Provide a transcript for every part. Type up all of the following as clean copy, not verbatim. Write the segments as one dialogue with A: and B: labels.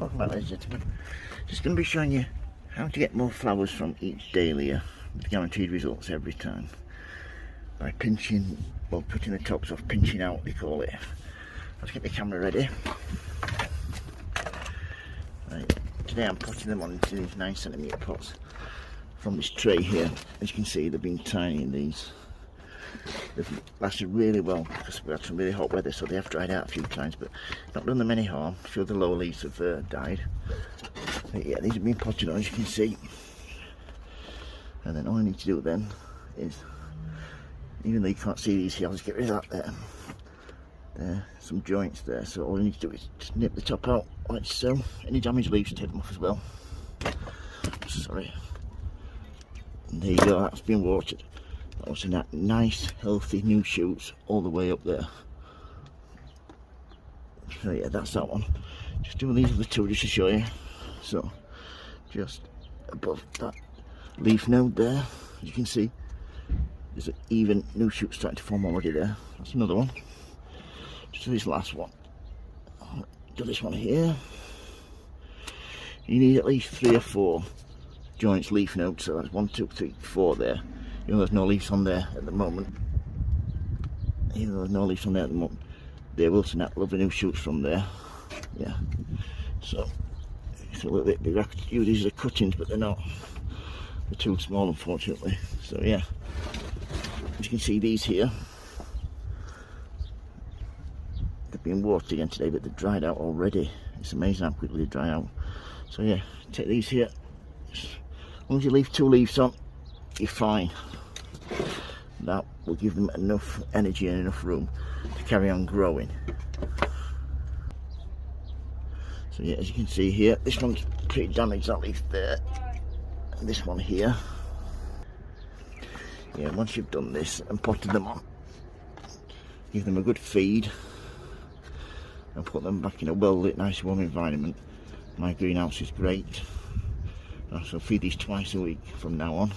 A: Welcome back, ladies and gentlemen. Just going to be showing you how to get more flowers from each dahlia with guaranteed results every time by pinching, well, putting the tops off, pinching out they call it. Let's get the camera ready. Right, today I'm putting them on into these 9cm pots from this tray here. As you can see, they've been tiny in these. They've lasted really well because we had some really hot weather, so they have dried out a few times, but not done them any harm. A few of the lower leaves have died. But yeah, these have been potted on, as you can see. And then all I need to do then is, even though you can't see these here, I'll just get rid of that there. There are some joints there, so all I need to do is just nip the top out like so. Any damaged leaves, take them off as well. Sorry. And there you go, that's been watered. That was a nice, healthy new shoots all the way up there. So yeah, that's that one. Just doing these other two just to show you. So, just above that leaf node there, as you can see, there's an even new shoot starting to form already there. That's another one. Just do this last one. Do this one here. You need at least 3 or 4 joints, leaf nodes. So that's 1, 2, 3, 4 there. Even though there's no leaves on there at the moment. They will snap lovely new shoots from there. Yeah. So it's a little bit big. I could use these as cuttings, but they're not. They're too small, unfortunately. So yeah. As you can see, these here, they've been watered again today, but they've dried out already. It's amazing how quickly they dry out. So yeah, take these here. As long as you leave 2 leaves on, you're fine. That will give them enough energy and enough room to carry on growing. So yeah, as you can see here, this one's pretty damaged, that leaf there, and this one here. Yeah, once you've done this and potted them on, give them a good feed and put them back in a well lit, nice warm environment. My greenhouse is great. I shall feed these twice a week from now on.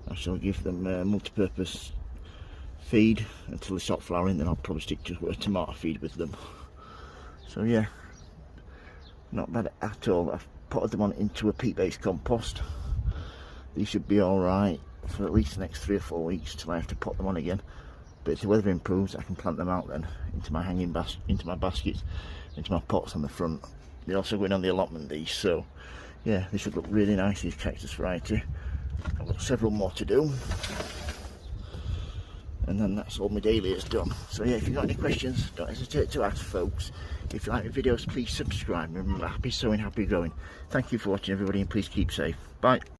A: I shall give them multi-purpose feed until they start flowering, then I'll probably stick to a tomato feed with them. So yeah, not bad at all. I've potted them on into a peat-based compost. These should be alright for at least the next 3 or 4 weeks till I have to pot them on again. But if the weather improves, I can plant them out then into my into my baskets, into my pots on the front. They're also going on the allotment, these, so yeah, they should look really nice, these cactus variety. I've got several more to do, and then that's all my dahlias done. So yeah, if you've got any questions, don't hesitate to ask, folks. If you like my videos, please subscribe. Remember, happy sowing, happy growing. Thank you for watching, everybody, and please keep safe. Bye.